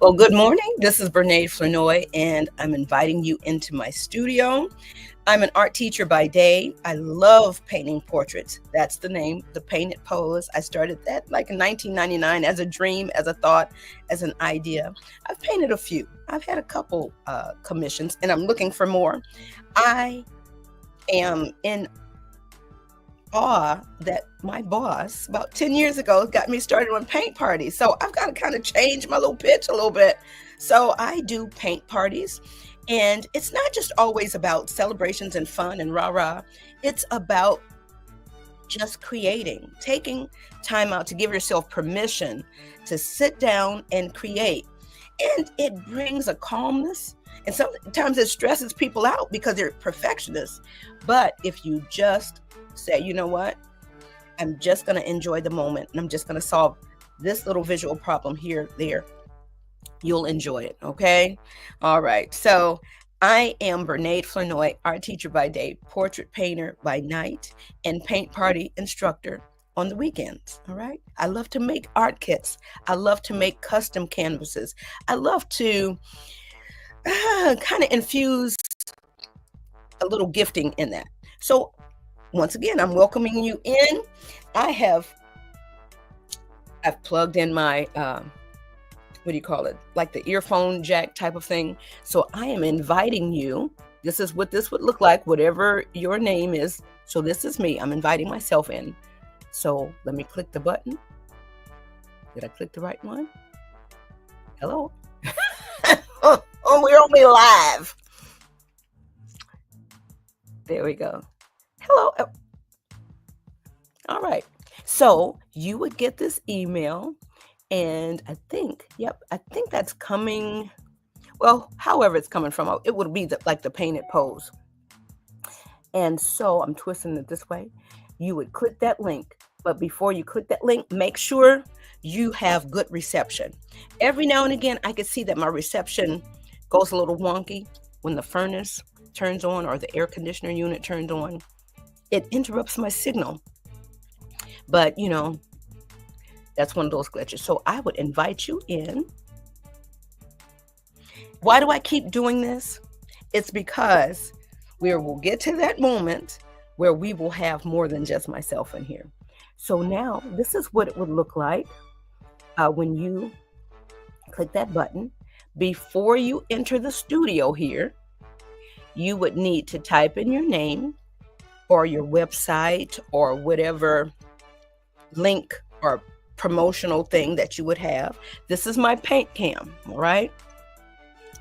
Well, good morning. This is Bernae Flanoy, and I'm inviting you into my studio. I'm an art teacher by day. I love painting portraits. That's the name, The Painted Pose. I started that like in 1999 as a dream, as a thought, as an idea. I've painted a few. I've had a couple commissions, and I'm looking for more. I am in awe that my boss about 10 years ago got me started on paint parties. So I've got to kind of change my little pitch a little bit. So I do paint parties, and it's not just always about celebrations and fun and rah rah. It's about just creating, taking time out to give yourself permission to sit down and create. And it brings a calmness. And sometimes it stresses people out because they're perfectionists. But if you just say, you know what, I'm just going to enjoy the moment and I'm just going to solve this little visual problem here, there, you'll enjoy it. Okay. All right. So I am Bernae Flanoy, art teacher by day, portrait painter by night, and paint party instructor on the weekends. All right. I love to make art kits. I love to make custom canvases. I love to kind of infuse a little gifting in that. So once again, I'm welcoming you in. I've plugged in my what do you call it? Like the earphone jack type of thing. So I am inviting you. This is what this would look like, whatever your name is. So this is me. I'm inviting myself in. So let me click the button. Did I click the right one? Hello? Oh, we're only live. There we go. Hello. All right. So you would get this email. And I think that's coming. Well, however it's coming from, it would be like the painted pose. And so I'm twisting it this way. You would click that link. But before you click that link, make sure you have good reception. Every now and again, I could see that my reception goes a little wonky when the furnace turns on or the air conditioner unit turns on. It interrupts my signal. But, that's one of those glitches. So I would invite you in. Why do I keep doing this? It's because we will get to that moment where we will have more than just myself in here. So now this is what it would look like when you click that button. Before you enter the studio here, you would need to type in your name or your website or whatever link or promotional thing that you would have. This is my paint cam, all right?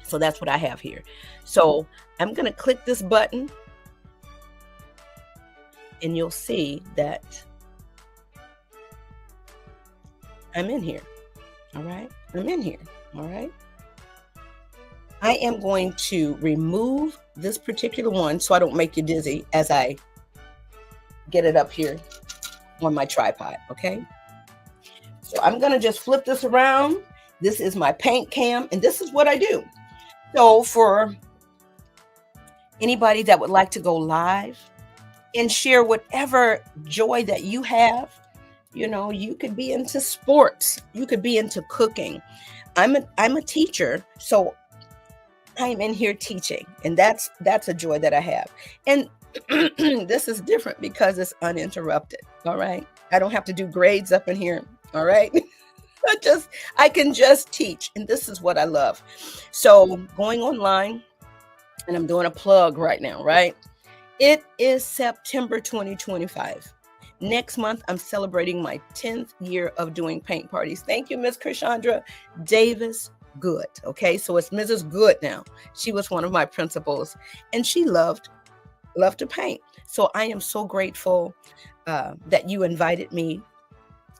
So that's what I have here. So I'm going to click this button and you'll see that I'm in here, all right? I'm in here, all right? I am going to remove this particular one so I don't make you dizzy as I get it up here on my tripod, okay? So I'm going to just flip this around. This is my paint cam, and this is what I do. So for anybody that would like to go live and share whatever joy that you have, you could be into sports. You could be into cooking. I'm a teacher, so I'm in here teaching, and that's a joy that I have. And this is different because it's uninterrupted, all right? I don't have to do grades up in here. All right. I can just teach. And this is what I love. So going online, and I'm doing a plug right now, right? It is September 2025. Next month, I'm celebrating my 10th year of doing paint parties. Thank you, Miss Krishandra Davis Good. Okay. So it's Mrs. Good now. She was one of my principals and she loved to paint. So I am so grateful that you invited me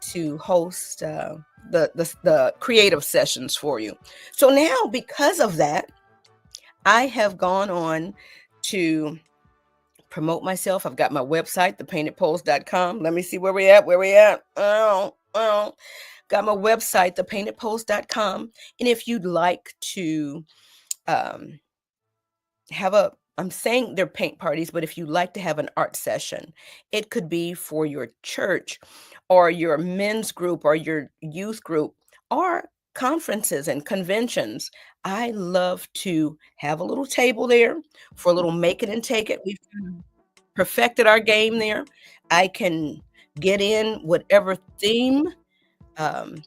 to host the creative sessions for you. So now, because of that, I have gone on to promote myself. I've got my website, thepaintedpose.com. Let me see where we at. Oh. Got my website, thepaintedpose.com. And if you'd like to I'm saying they're paint parties, but if you like to have an art session, it could be for your church or your men's group or your youth group, or conferences and conventions, I love to have a little table there for a little make it and take it. We've perfected our game there. I can get in whatever theme um,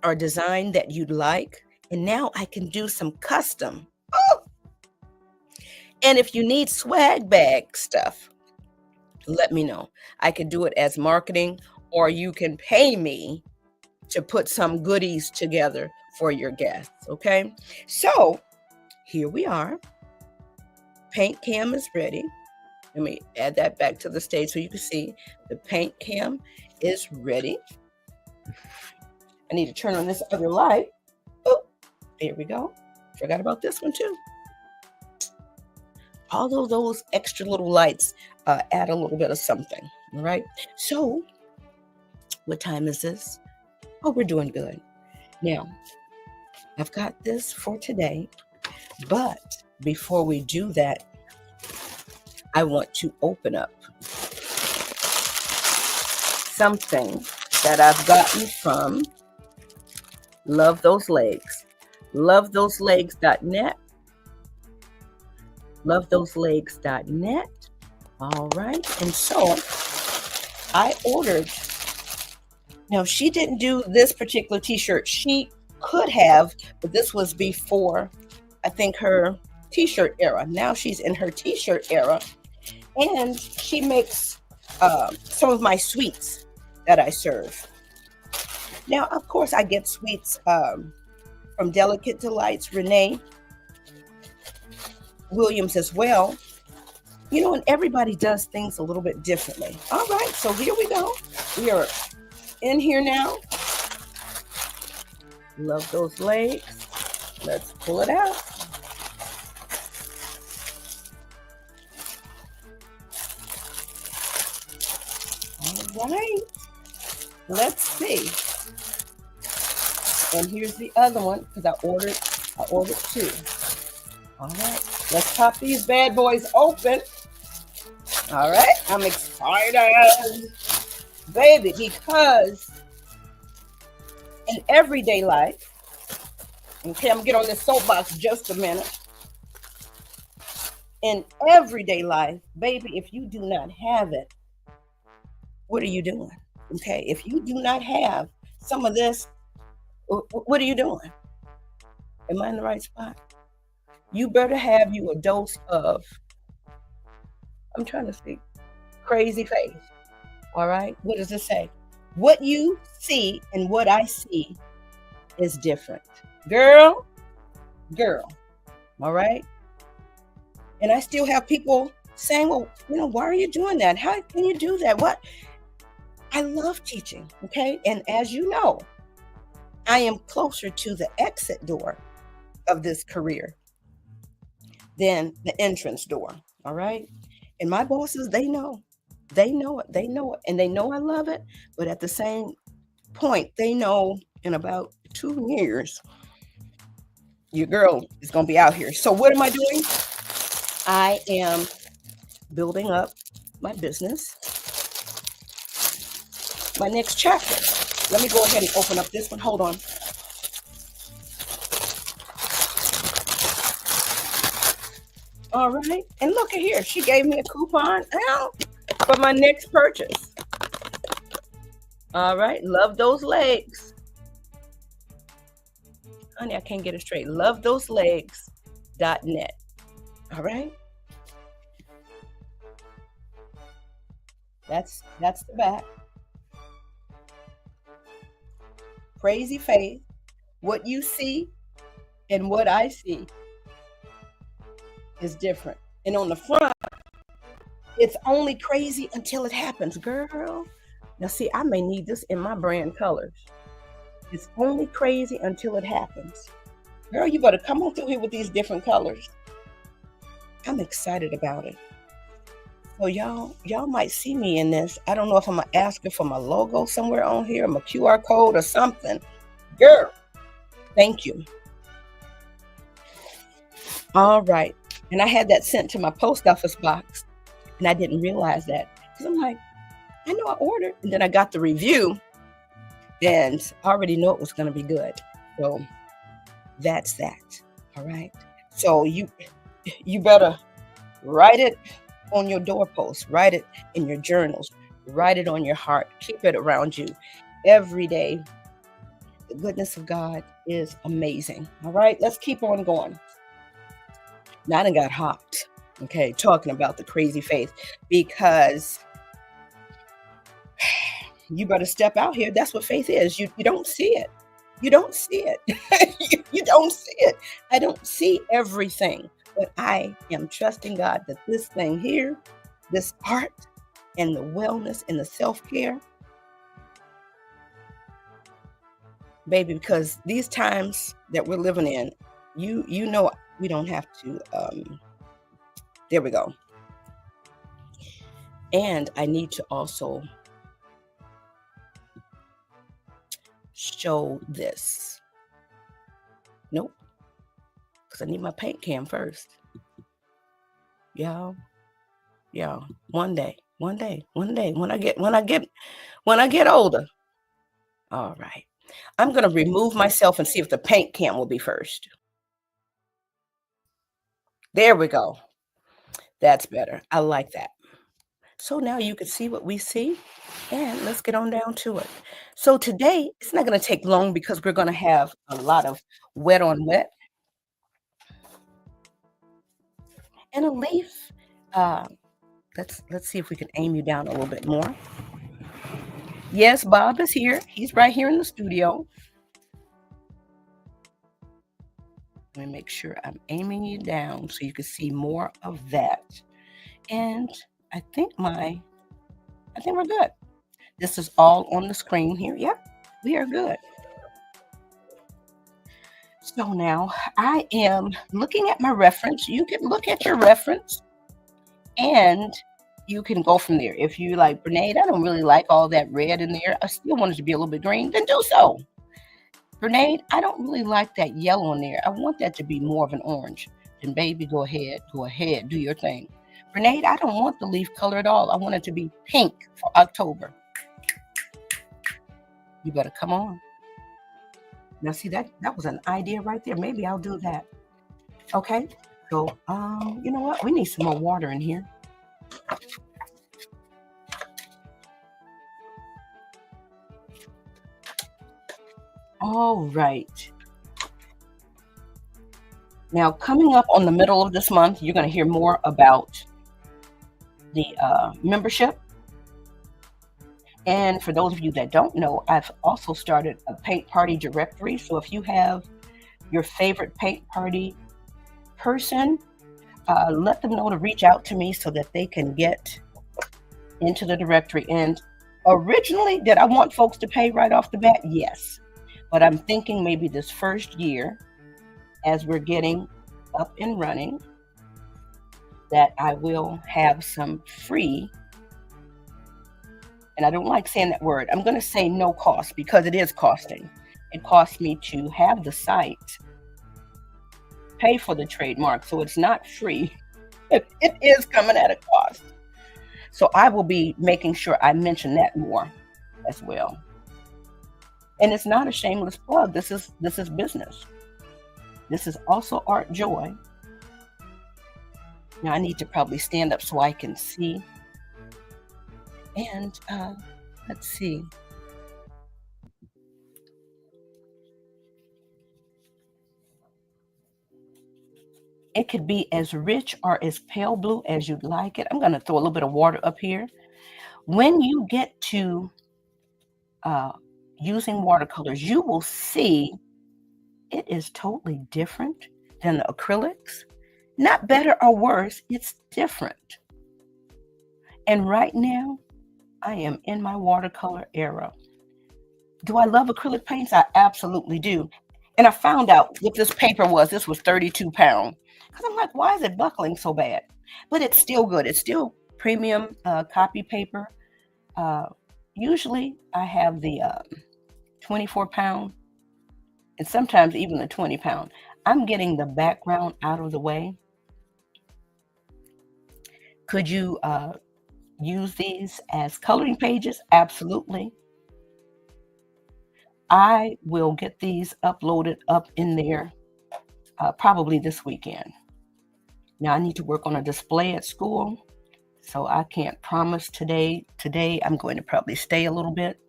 or design that you'd like. And now I can do some custom. Oh! And if you need swag bag stuff, let me know. I can do it as marketing, or you can pay me to put some goodies together for your guests. Okay. So here we are. Paint cam is ready. Let me add that back to the stage so you can see the paint cam is ready. I need to turn on this other light. Oh, there we go. Forgot about this one too. All of those extra little lights add a little bit of something. All right. So what time is this? Oh, we're doing good. Now, I've got this for today, but before we do that, I want to open up something that I've gotten from Love Those Legs. LoveThoseLegs.net. LoveThoseLegs.net. All right. And so I ordered. Now, she didn't do this particular t-shirt. She could have, but this was before, I think, her t-shirt era. Now she's in her t-shirt era. And she makes some of my sweets that I serve. Now, of course, I get sweets from Delicate Delights, Renee Williams as well. You know, and everybody does things a little bit differently. All right, so here we go. We are in here now. Love Those Legs. Let's pull it out. All right. Let's see. And here's the other one because I ordered two. All right. Let's pop these bad boys open. All right. I'm excited, baby, because in everyday life, okay, I'm gonna get on this soapbox just a minute. In everyday life, baby, if you do not have it, what are you doing? Okay, if you do not have some of this, what are you doing? Am I in the right spot? You better have you a dose of, I'm trying to see, crazy faith. All right, what does it say? What you see and what I see is different. Girl. All right. And I still have people saying, well, why are you doing that? How can you do that? What? I love teaching. Okay. And as you know, I am closer to the exit door of this career than the entrance door. All right. And my bosses, they know it. They know it. And they know I love it. But at the same point, they know in about 2 years, your girl is going to be out here. So what am I doing? I am building up my business. My next chapter. Let me go ahead and open up this one. Hold on. All right. And look at here. She gave me a coupon out for my next purchase. All right. Love Those Legs. Honey, I can't get it straight. LoveThoseLegs.net. All right. That's the back. Crazy faith. What you see and what I see is different. And on the front, it's only crazy until it happens, girl. Now see, I may need this in my brand colors. It's only crazy until it happens. Girl, you better come on through here with these different colors. I'm excited about it. So y'all might see me in this. I don't know if I'm gonna ask her for my logo somewhere on here, my QR code or something. Girl, thank you. All right. And I had that sent to my post office box, and I didn't realize that. Because I'm like, I know I ordered. And then I got the review, and I already know it was going to be good. So that's that. All right. So you better write it on your doorpost, write it in your journals, write it on your heart, keep it around you every day. The goodness of God is amazing. All right, let's keep on going. Now I done got hot, okay, talking about the crazy faith because you better step out here. That's what faith is. You don't see it. You don't see it. You don't see it. I don't see everything, but I am trusting God that this thing here, this art and the wellness and the self-care, baby, because these times that we're living in, you know we don't have to there we go. And I need to also show this. Nope, because I need my paint can first. Yeah, yeah. One day, when I get older. All right. I'm gonna remove myself and see if the paint can will be first. There we go. That's better. I like that. So now you can see what we see, and let's get on down to it. So today, it's not gonna take long because we're gonna have a lot of wet on wet and a leaf. Uh, let's see if we can aim you down a little bit more. Yes, Bob is here. He's right here in the studio. Let me make sure I'm aiming you down so you can see more of that. And I think we're good. This is all on the screen here. Yep, we are good. So now I am looking at my reference. You can look at your reference and you can go from there. If you like, Bernade, I don't really like all that red in there. I still want it to be a little bit green, then do so. Bernade, I don't really like that yellow in there. I want that to be more of an orange. Then baby, go ahead, do your thing. Bernade, I don't want the leaf color at all. I want it to be pink for October. You better come on. Now see that was an idea right there. Maybe I'll do that. Okay. So you know what? We need some more water in here. All right. Now, coming up on the middle of this month, you're going to hear more about the membership. And for those of you that don't know, I've also started a paint party directory. So if you have your favorite paint party person, let them know to reach out to me so that they can get into the directory. And originally, did I want folks to pay right off the bat? Yes. But I'm thinking maybe this first year, as we're getting up and running, that I will have some free, and I don't like saying that word. I'm going to say no cost because it is costing. It costs me to have the site pay for the trademark, so it's not free. It is coming at a cost. So I will be making sure I mention that more as well. And it's not a shameless plug. This is business. This is also Art Joy. Now I need to probably stand up so I can see. And let's see. It could be as rich or as pale blue as you'd like it. I'm going to throw a little bit of water up here. When you get to using watercolors, you will see it is totally different than the acrylics. Not better or worse, it's different. And right now, I am in my watercolor era. Do I love acrylic paints? I absolutely do. And I found out what this paper was. This was 32 pounds. Because I'm like, why is it buckling so bad? But it's still good. It's still premium copy paper. Usually I have the 24 pound and sometimes even the 20 pound. I'm getting the background out of the way. Could you use these as coloring pages? Absolutely. I will get these uploaded up in there probably this weekend. Now I need to work on a display at school, so I can't promise today. Today I'm going to probably stay a little bit.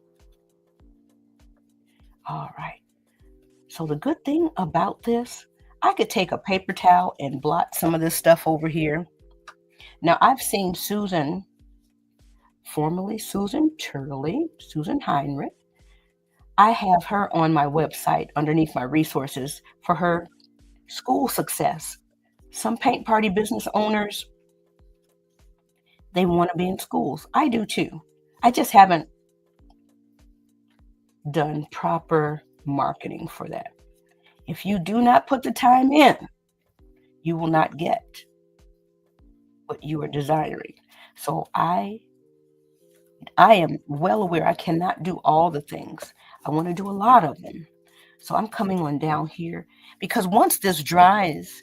All right. So the good thing about this, I could take a paper towel and blot some of this stuff over here. Now I've seen Susan, formerly Susan Turley, Susan Heinrich. I have her on my website underneath my resources for her school success. Some paint party business owners, they want to be in schools. I do too. I just haven't done proper marketing for that. If you do not put the time in, you will not get what you are desiring. So I am well aware I cannot do all the things. I want to do a lot of them. So I'm coming on down here because once this dries,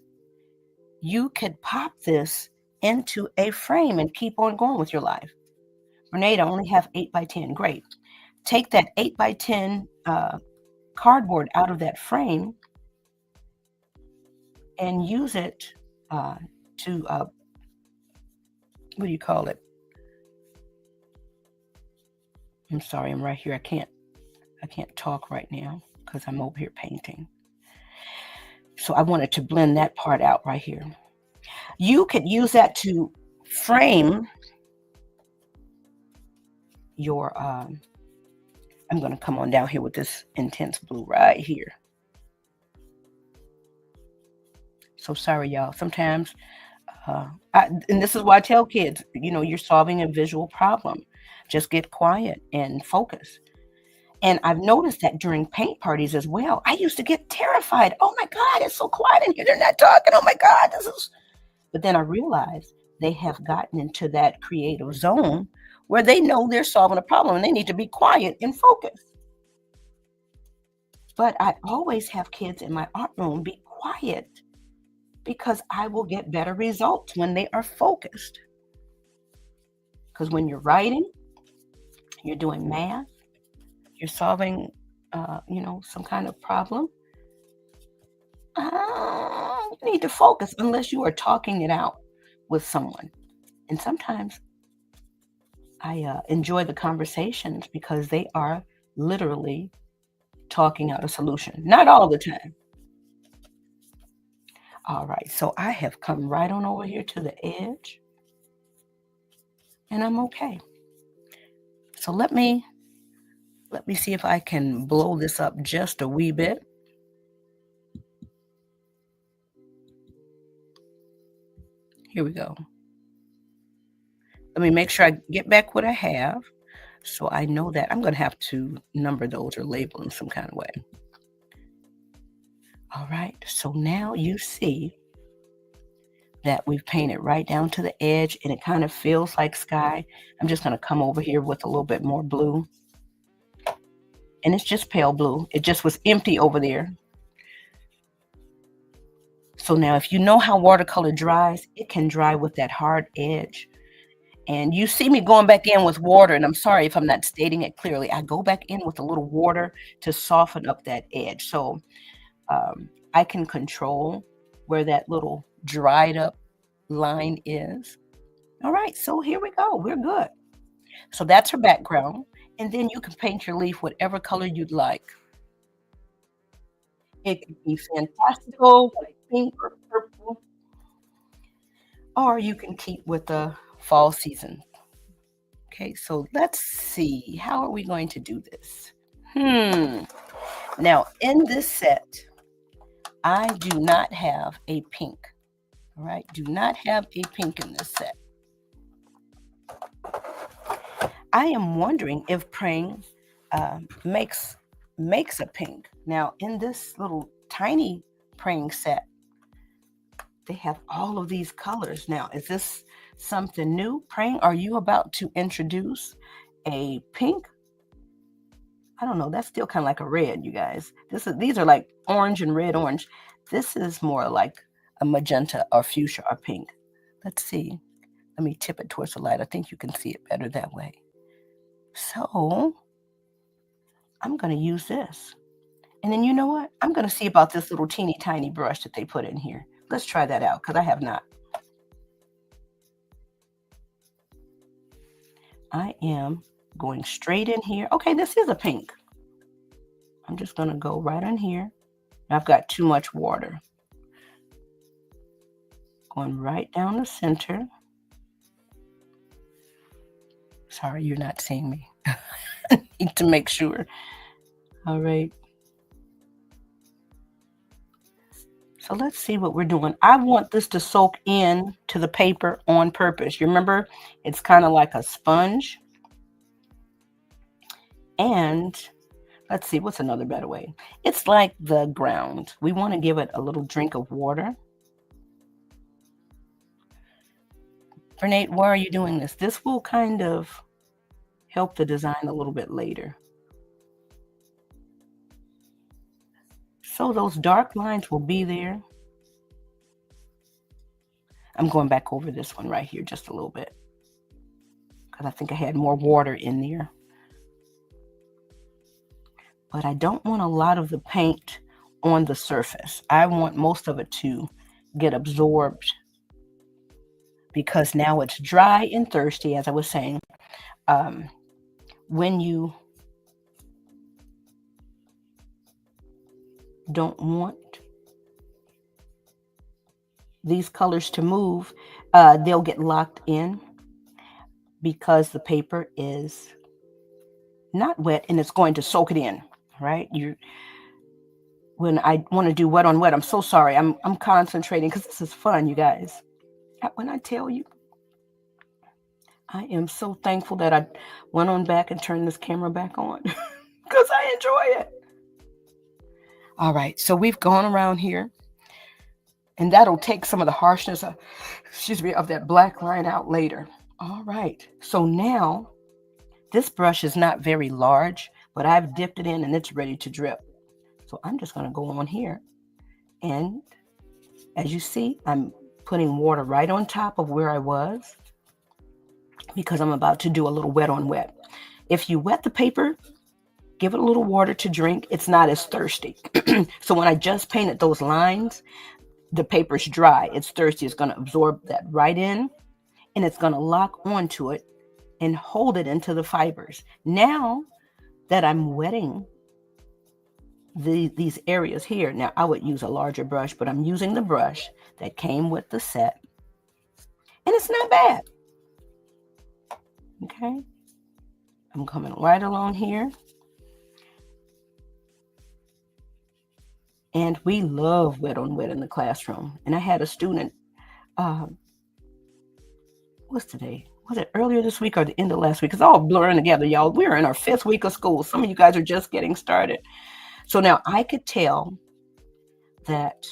you could pop this into a frame and keep on going with your life. Renee, I only have 8x10. Great. Take that 8x10 cardboard out of that frame and use it to, what do you call it? I'm sorry, I'm right here. I can't talk right now because I'm over here painting. So I wanted to blend that part out right here. You could use that to frame your, I'm going to come on down here with this intense blue right here. So sorry, y'all. Sometimes, and this is why I tell kids, you're solving a visual problem. Just get quiet and focus. And I've noticed that during paint parties as well, I used to get terrified. Oh my God, it's so quiet in here. They're not talking. Oh my God, this is. But then I realized they have gotten into that creative zone where they know they're solving a problem and they need to be quiet and focus. But I always have kids in my art room be quiet because I will get better results when they are focused. Because when you're writing, you're doing math, you're solving, some kind of problem, you need to focus unless you are talking it out with someone. And sometimes I enjoy the conversations because they are literally talking out a solution. Not all the time. All right, so I have come right on over here to the edge, and I'm okay. So let me see if I can blow this up just a wee bit. Here we go. Let me make sure I get back what I have so I know that I'm going to have to number those or label them some kind of way. All right, so now you see that we've painted right down to the edge and it kind of feels like sky. I'm just going to come over here with a little bit more blue. And it's just pale blue. It just was empty over there. So now if you know how watercolor dries, it can dry with that hard edge. And you see me going back in with water, and I'm sorry if I'm not stating it clearly. I go back in with a little water to soften up that edge. So I can control where that little dried up line is. All right, so here we go. We're good. So that's her background. And then you can paint your leaf whatever color you'd like. It could be fantastical, like pink or purple. Or you can keep with the fall season. Okay, so let's see. How are we going to do this? Now, in this set, I do not have a pink. All right, do not have a pink in this set. I am wondering if Prang makes a pink. Now, in this little tiny Prang set, they have all of these colors. Now, is this something new? Prang, are you about to introduce a pink? I don't know. That's still kind of like a red, you guys. These are like orange and red orange. This is more like a magenta or fuchsia or pink. Let's see. Let me tip it towards the light. I think you can see it better that way. So I'm going to use this. And then you know what? I'm going to see about this little teeny tiny brush that they put in here. Let's try that out because I have not. I am going straight in here. Okay, this is a pink. I'm just going to go right in here. I've got too much water. Going right down the center. Sorry, you're not seeing me. I need to make sure. All right. So let's see what we're doing. I want this to soak in to the paper on purpose. You remember, it's kind of like a sponge. And let's see, what's another better way? It's like the ground. We want to give it a little drink of water. Renee, why are you doing this? This will kind of help the design a little bit later. So those dark lines will be there. I'm going back over this one right here just a little bit because I think I had more water in there. But I don't want a lot of the paint on the surface. I want most of it to get absorbed because now it's dry and thirsty, as I was saying. When you don't want these colors to move, they'll get locked in because the paper is not wet and it's going to soak it in, right? When I want to do wet on wet, I'm so sorry. I'm concentrating because this is fun, you guys. When I tell you, I am so thankful that I went on back and turned this camera back on because I enjoy it. All right, so we've gone around here, and that'll take some of the harshness of that black line out later. All right, so now this brush is not very large, but I've dipped it in and it's ready to drip. So I'm just going to go on here, and as you see, I'm putting water right on top of where I was because I'm about to do a little wet on wet. If you wet the paper, give it a little water to drink. It's not as thirsty. So when I just painted those lines, the paper's dry. It's thirsty. It's going to absorb that right in, and it's going to lock onto it and hold it into the fibers. Now that I'm wetting these areas here, now I would use a larger brush, but I'm using the brush that came with the set, and it's not bad. Okay, I'm coming right along here. And we love wet on wet in the classroom. And I had a student, what's today? Was it earlier this week or the end of last week? It's all blurring together, y'all. We're in our 5th week of school. Some of you guys are just getting started. So now I could tell that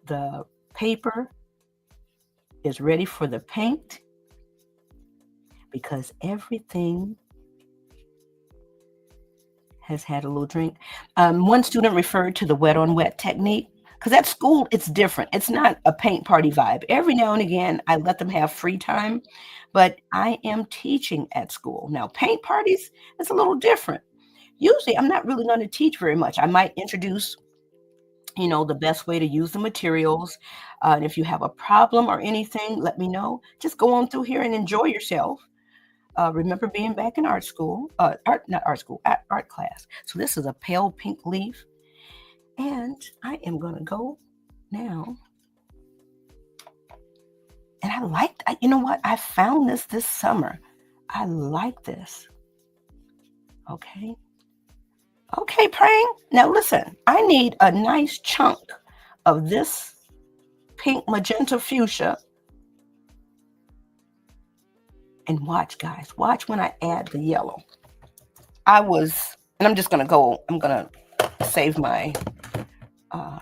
the paper is ready for the paint because everything has had a little drink. One student referred to the wet on wet technique because at school it's different. It's not a paint party vibe. Every now and again, I let them have free time, but I am teaching at school. Now, paint parties is a little different. Usually, I'm not really going to teach very much. I might introduce, the best way to use the materials. And if you have a problem or anything, let me know. Just go on through here and enjoy yourself. Remember being back in art class. So this is a pale pink leaf. And I am going to go now. And I liked, you know what? I found this summer. I like this. Okay. Okay, praying. Now listen, I need a nice chunk of this pink magenta fuchsia. And watch, guys. Watch when I add the yellow. And I'm just going to save my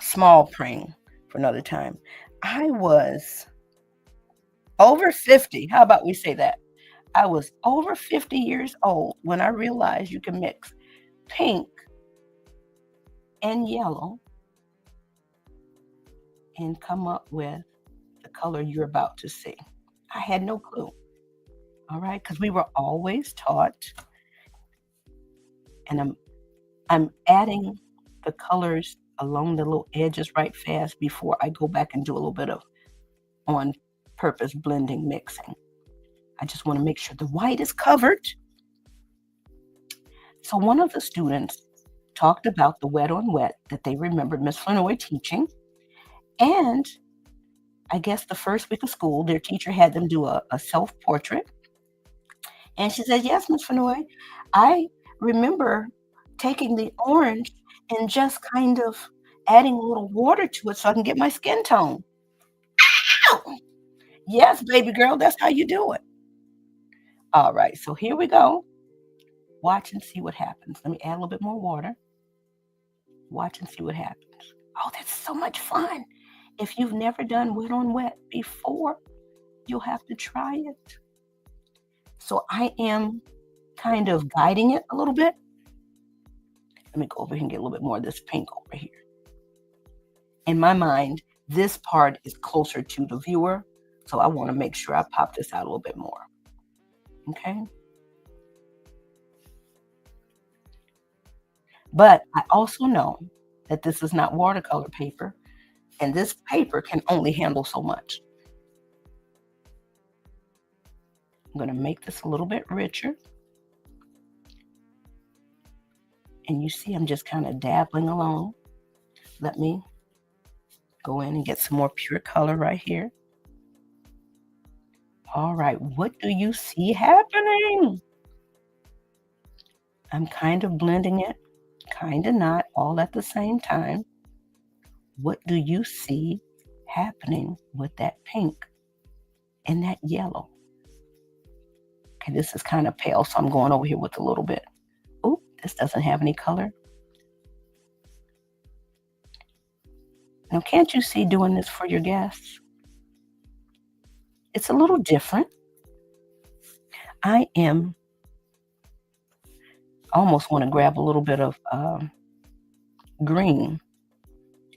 small praying for another time. I was over 50. How about we say that? I was over 50 years old when I realized you can mix pink and yellow and come up with the color you're about to see. I had no clue. All right, because we were always taught, and I'm adding the colors along the little edges right fast before I go back and do a little bit of on purpose blending mixing. I just want to make sure the white is covered. So one of the students talked about the wet on wet that they remembered Miss Flournoy teaching. And I guess the first week of school, their teacher had them do a self-portrait. And she said, yes, Miss Flournoy, I remember taking the orange and just kind of adding a little water to it so I can get my skin tone. Ow! Yes, baby girl, that's how you do it. All right, so here we go. Watch and see what happens. Let me add a little bit more water. Watch and see what happens. Oh, that's so much fun. If you've never done wet on wet before, you'll have to try it. So I am kind of guiding it a little bit. Let me go over here and get a little bit more of this pink over here. In my mind, this part is closer to the viewer, so I want to make sure I pop this out a little bit more. Okay. But I also know that this is not watercolor paper, and this paper can only handle so much. I'm going to make this a little bit richer. And you see I'm just kind of dabbling along. Let me go in and get some more pure color right here. All right, what do you see happening? I'm kind of blending it, kind of not, all at the same time. What do you see happening with that pink and that yellow? Okay, this is kind of pale, so I'm going over here with a little bit. Oh, this doesn't have any color. Now, can't you see doing this for your guests? It's a little different. I almost want to grab a little bit of green.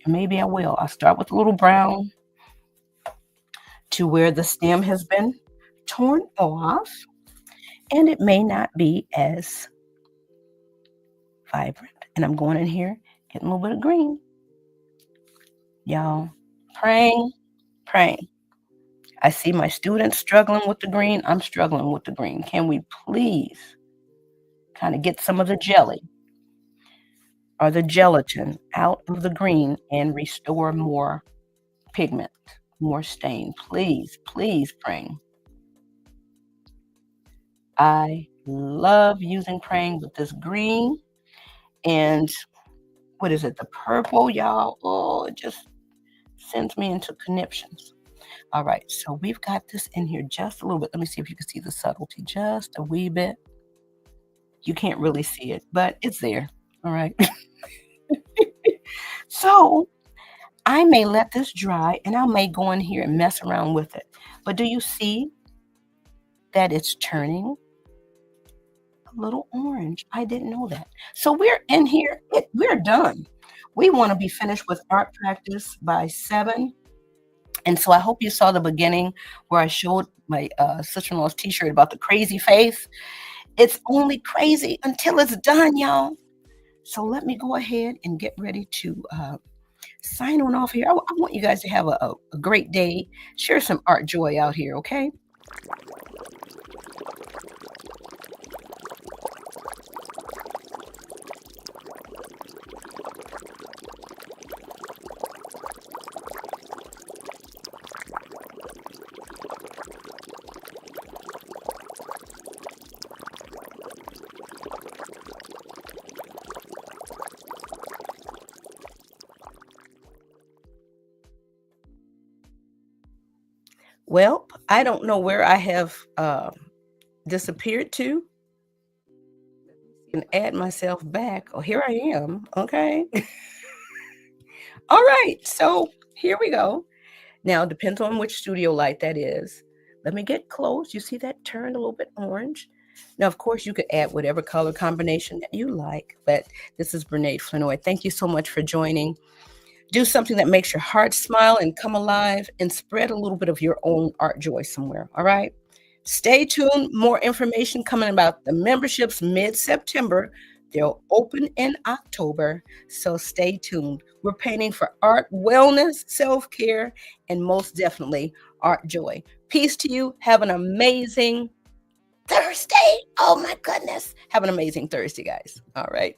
And maybe I will. I'll start with a little brown to where the stem has been torn off. And it may not be as vibrant. And I'm going in here, getting a little bit of green. Y'all, praying. I see my students struggling with the green. I'm struggling with the green. Can we please kind of get some of the jelly or the gelatin out of the green and restore more pigment, more stain? Please, praying. I love using praying with this green and what is it, the purple, y'all? Oh, it just sends me into conniptions. All right, so we've got this in here just a little bit. Let me see if you can see the subtlety just a wee bit. You can't really see it, but it's there. All right. So I may let this dry and I may go in here and mess around with it. But do you see that it's turning a little orange? I didn't know that. So we're in here. We're done. We want to be finished with art practice by 7. And so I hope you saw the beginning where I showed my sister-in-law's t-shirt about the crazy faith. It's only crazy until it's done, y'all. So let me go ahead and get ready to sign on off here. I want you guys to have a great day. Share some art joy out here, okay? Well, I don't know where I have disappeared to. And add myself back. Oh, here I am. Okay. All right. So here we go. Now, depends on which studio light that is. Let me get close. You see that turned a little bit orange. Now, of course, you could add whatever color combination that you like, but this is Brene Flournoy. Thank you so much for joining. Do something that makes your heart smile and come alive and spread a little bit of your own art joy somewhere. All right. Stay tuned. More information coming about the memberships mid-September. They'll open in October, so stay tuned. We're painting for art, wellness, self care, and most definitely art joy. Peace to you. Have an amazing Thursday. Oh my goodness. Have an amazing Thursday, guys. All right.